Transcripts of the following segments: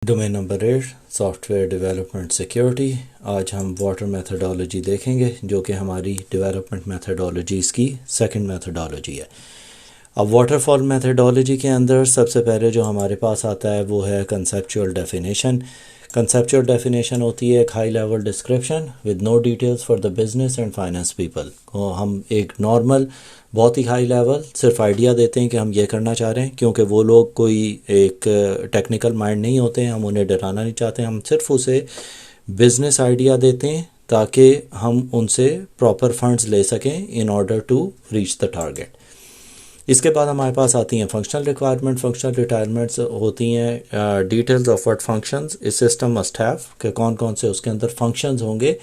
Domain number 8 software development security. आज हम water methodology देखेंगे जो कि हमारी डेवलपमेंट मेथडोलॉजीज़ की सेकंड मेथडोलॉजी है। अब वाटरफॉल मेथडोलॉजी के अंदर सबसे पहले जो हमारे पास आता है वो है कंसेप्चुअल डेफिनेशन। कंसेप्चुअल डेफिनेशन होती है एक high level description with no details for the business and finance people. हम एक नॉर्मल बहुत ही हाई लेवल सिर्फ आइडिया देते हैं कि हम ये करना चाह रहे हैं, क्योंकि वो लोग कोई एक टेक्निकल माइंड नहीं होते हैं, हम उन्हें डराना नहीं चाहते, हम सिर्फ उसे बिजनेस आइडिया देते हैं ताकि हम उनसे प्रॉपर फंड्स ले सकें in order to reach the target. इसके बाद हमारे पास आती हैं फंक्शनल रिक्वायरमेंट। फंक्शनल रिक्वायरमेंट्स होती हैं डिटेल्स ऑफ व्हाट फंक्शंस इस सिस्टम मस्ट हैव, कि कौन कौन से उसके अंदर फंक्शंस होंगे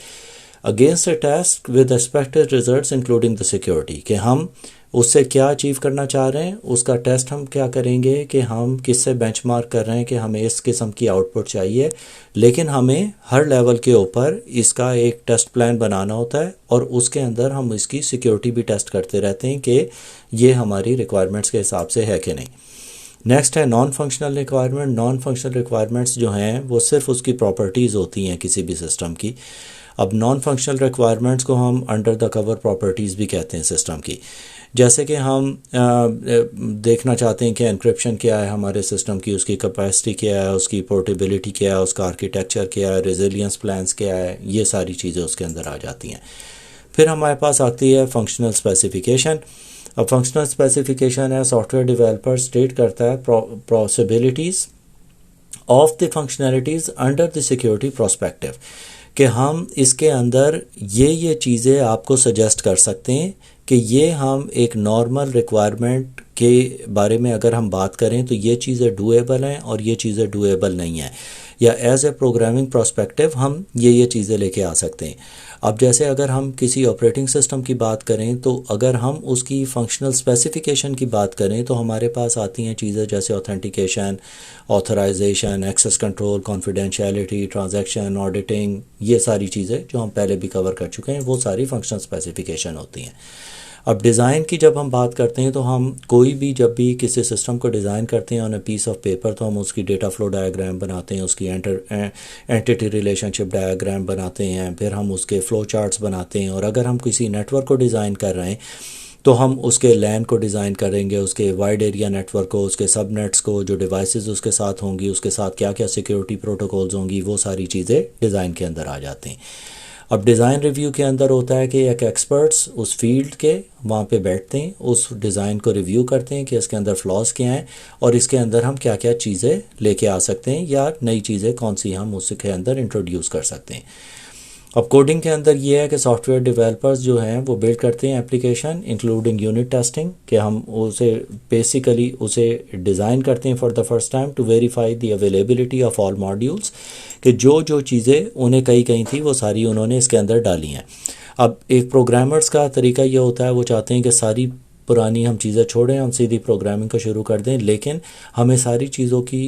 against a task with expected results including the security, कि हम उससे क्या अचीव करना चाह रहे हैं, उसका टेस्ट हम क्या करेंगे कि हम किससे बेंचमार्क कर रहे हैं कि हमें इस किस्म की आउटपुट चाहिए, लेकिन हमें हर लेवल के ऊपर इसका एक टेस्ट प्लान बनाना होता है और उसके अंदर हम इसकी सिक्योरिटी भी टेस्ट करते रहते हैं कि ये हमारी रिक्वायरमेंट्स के हिसाब से है कि नहीं। नेक्स्ट है non functional requirement. Non functional requirements जो हैं वो सिर्फ उसकी प्रॉपर्टीज़ होती हैं किसी भी सिस्टम की। अब नॉन फंक्शनल रिक्वायरमेंट्स को हम अंडर द कवर प्रॉपर्टीज़ भी कहते हैं सिस्टम की। जैसे कि हम देखना चाहते हैं कि एन्क्रिप्शन क्या है हमारे सिस्टम की, उसकी कैपेसिटी क्या है, उसकी पोर्टेबिलिटी क्या है, उसका आर्किटेक्चर क्या है, रेजिलियंस प्लान्स क्या है, ये सारी चीज़ें उसके अंदर आ जाती हैं। फिर हमारे पास आती है फंक्शनल स्पेसिफिकेशन। अब फंक्शनल स्पेसिफिकेशन है सॉफ्टवेयर डेवलपर स्टेट करता है possibilities of the functionalities under the security prospective, कि हम इसके अंदर ये चीज़ें आपको सजेस्ट कर सकते हैं कि ये हम एक नॉर्मल रिक्वायरमेंट के बारे में अगर हम बात करें तो ये चीज़ें डूएबल हैं और ये चीज़ें डूएबल नहीं हैं, या एज ए प्रोग्रामिंग प्रोस्पेक्टिव हम ये चीज़ें लेके आ सकते हैं। अब जैसे अगर हम किसी ऑपरेटिंग सिस्टम की बात करें तो अगर हम उसकी फंक्शनल स्पेसिफिकेशन की बात करें तो हमारे पास आती हैं चीज़ें जैसे authentication, authorisation, access control, confidentiality, transaction, auditing, ये सारी चीज़ें जो हम पहले भी कवर कर चुके हैं वो सारी फंक्शनल स्पेसिफिकेशन होती हैं। अब डिज़ाइन की जब हम बात करते हैं तो हम कोई भी जब भी किसी सिस्टम को डिज़ाइन करते हैं on a piece of paper तो हम उसकी डेटा फ्लो डायग्राम बनाते हैं, उसकी एंटिटी रिलेशनशिप डायग्राम बनाते हैं, फिर हम उसके फ्लो चार्ट्स बनाते हैं। और अगर हम किसी नेटवर्क को डिज़ाइन कर रहे हैं तो हम उसके लैन को डिज़ाइन करेंगे, उसके वाइड एरिया नेटवर्क को, उसके सबनेट्स को, जो डिवाइसेस उसके साथ होंगी, उसके साथ क्या क्या सिक्योरिटी प्रोटोकॉल्स होंगी, वो सारी चीज़ें डिज़ाइन के अंदर आ जाते हैं। अब डिज़ाइन रिव्यू के अंदर होता है कि एक एक्सपर्ट्स उस फील्ड के वहाँ पे बैठते हैं, उस डिज़ाइन को रिव्यू करते हैं कि इसके अंदर फ्लॉज क्या हैं और इसके अंदर हम क्या क्या चीज़ें लेके आ सकते हैं या नई चीज़ें कौन सी हम उसके अंदर इंट्रोड्यूस कर सकते हैं। अब कोडिंग के अंदर ये है कि सॉफ्टवेयर डेवलपर्स जो हैं वो बिल्ड करते हैं एप्लीकेशन इंक्लूडिंग यूनिट टेस्टिंग, कि हम उसे बेसिकली उसे डिज़ाइन करते हैं for the first time to verify the availability of all modules, कि जो चीज़ें उन्हें कहीं थी वो सारी उन्होंने इसके अंदर डाली हैं। अब एक प्रोग्रामर्स का तरीका ये होता है, वो चाहते हैं कि सारी पुरानी हम चीज़ें छोड़ें, हम सीधी प्रोग्रामिंग को शुरू कर दें, लेकिन हमें सारी चीज़ों की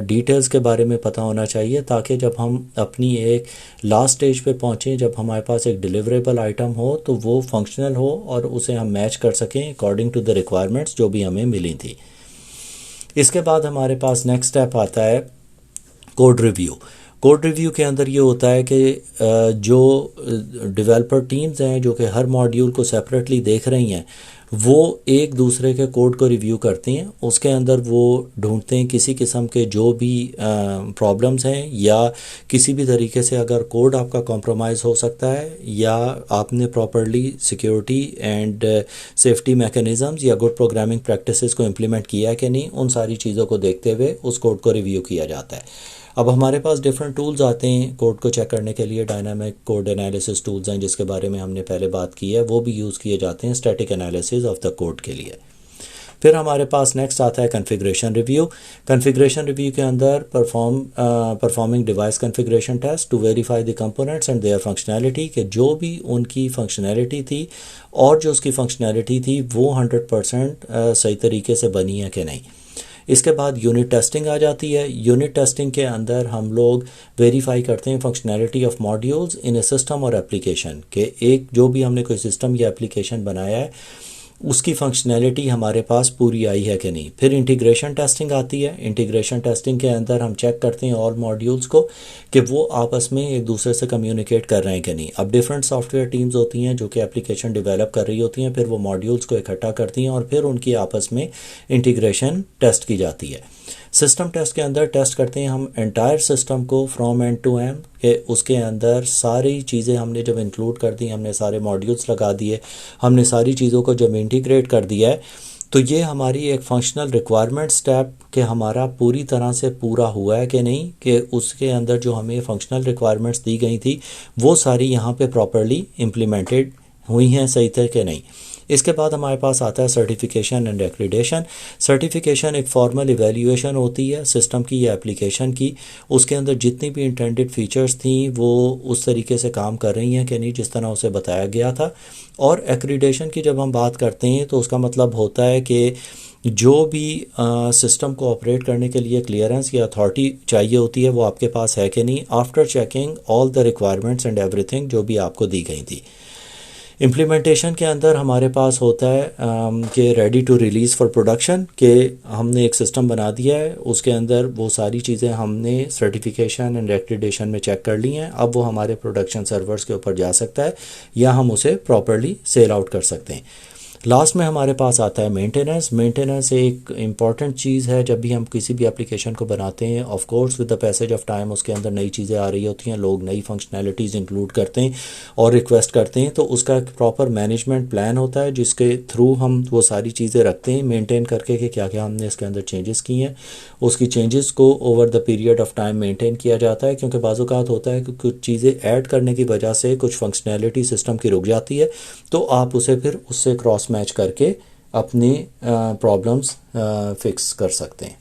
डिटेल्स के बारे में पता होना चाहिए ताकि जब हम अपनी एक लास्ट स्टेज पे पहुँचें, जब हमारे पास एक डिलीवरेबल आइटम हो तो वो फंक्शनल हो और उसे हम मैच कर सकें अकॉर्डिंग टू द रिक्वायरमेंट्स जो भी हमें मिली थी। इसके बाद हमारे पास नेक्स्ट स्टेप आता है कोड रिव्यू। कोड रिव्यू के अंदर ये होता है कि जो डेवलपर टीम्स हैं जो कि हर मॉड्यूल को सेपरेटली देख रही हैं वो एक दूसरे के कोड को रिव्यू करती हैं, उसके अंदर वो ढूंढते हैं किसी किस्म के जो भी प्रॉब्लम्स हैं या किसी भी तरीके से अगर कोड आपका कॉम्प्रोमाइज़ हो सकता है या आपने properly security and safety mechanisms या गुड प्रोग्रामिंग प्रैक्टिसेस को इम्प्लीमेंट किया है कि नहीं, उन सारी चीज़ों को देखते हुए उस कोड को रिव्यू किया जाता है। अब हमारे पास डिफरेंट टूल्स आते हैं कोड को चेक करने के लिए। डायनामिक कोड एनालिसिस टूल्स हैं जिसके बारे में हमने पहले बात की है, वो भी यूज़ किए जाते हैं static analysis of the code के लिए। फिर हमारे पास नेक्स्ट आता है कॉन्फ़िगरेशन रिव्यू। कॉन्फ़िगरेशन रिव्यू के अंदर performing device configuration test to verify the components and their functionality, कि जो भी उनकी फंक्शनैलिटी थी और जो उसकी फंक्शनैलिटी थी वो 100% सही तरीके से बनी है कि नहीं। इसके बाद यूनिट टेस्टिंग आ जाती है। यूनिट टेस्टिंग के अंदर हम लोग वेरीफाई करते हैं functionality of modules in A system और एप्लीकेशन, के एक जो भी हमने कोई सिस्टम या एप्लीकेशन बनाया है उसकी फंक्शनैलिटी हमारे पास पूरी आई है कि नहीं। फिर इंटीग्रेशन टेस्टिंग आती है। इंटीग्रेशन टेस्टिंग के अंदर हम चेक करते हैं ऑल मॉड्यूल्स को कि वो आपस में एक दूसरे से कम्युनिकेट कर रहे हैं कि नहीं। अब डिफरेंट सॉफ्टवेयर टीम्स होती हैं जो कि एप्लीकेशन डेवलप कर रही होती हैं, फिर वो मॉड्यूल्स को इकट्ठा करती हैं और फिर उनकी आपस में इंटीग्रेशन टेस्ट की जाती है। सिस्टम टेस्ट के अंदर टेस्ट करते हैं हम एंटायर सिस्टम को फ्रॉम एंड टू एंड, कि उसके अंदर सारी चीज़ें हमने जब इंक्लूड कर दी, हमने सारे मॉड्यूल्स लगा दिए, हमने सारी चीज़ों को जब इंटीग्रेट कर दिया है, तो ये हमारी एक फंक्शनल रिक्वायरमेंट स्टेप कि हमारा पूरी तरह से पूरा हुआ है कि नहीं, कि उसके अंदर जो हमें फंक्शनल रिक्वायरमेंट्स दी गई थी वो सारी यहाँ पे प्रॉपरली इम्प्लीमेंटेड हुई हैं सही थे कि नहीं। इसके बाद हमारे पास आता है सर्टिफिकेशन एंड एक्रीडेशन। सर्टिफिकेशन एक फॉर्मल इवैल्यूएशन होती है सिस्टम की या एप्लीकेशन की, उसके अंदर जितनी भी इंटेंडेड फीचर्स थी वो उस तरीके से काम कर रही हैं कि नहीं जिस तरह उसे बताया गया था। और एक्रीडेशन की जब हम बात करते हैं तो उसका मतलब होता है कि जो भी सिस्टम को ऑपरेट करने के लिए क्लियरेंस या अथॉरिटी चाहिए होती है वो आपके पास है कि नहीं, after checking all the requirements and everything जो भी आपको दी गई थी। इम्प्लीमेंटेशन के अंदर हमारे पास होता है कि ready to release for production, कि हमने एक सिस्टम बना दिया है, उसके अंदर वो सारी चीज़ें हमने सर्टिफिकेशन एंड एक्रीडेशन में चेक कर ली हैं, अब वो हमारे प्रोडक्शन सर्वर्स के ऊपर जा सकता है या हम उसे प्रॉपरली सेल आउट कर सकते हैं। लास्ट में हमारे पास आता है मेंटेनेंस। मेंटेनेंस एक इम्पॉर्टेंट चीज़ है जब भी हम किसी भी एप्लीकेशन को बनाते हैं। Of course with the passage of time उसके अंदर नई चीज़ें आ रही होती हैं, लोग नई फंक्शनैलिटीज़ इंक्लूड करते हैं और रिक्वेस्ट करते हैं, तो उसका एक प्रॉपर मैनेजमेंट प्लान होता है जिसके थ्रू हम वो सारी चीज़ें रखते हैं मेंटेन करके कि क्या क्या हमने इसके अंदर चेंजेस किए हैं। उसकी चेंजेस को over the period of time maintain किया जाता है, क्योंकि बाज़ औक़ात होता है कि कुछ चीज़ें ऐड करने की वजह से कुछ फंक्शनैलिटी सिस्टम की रुक जाती है, तो आप उसे फिर उससे क्रॉस मैच करके अपनी प्रॉब्लम्स फिक्स कर सकते हैं।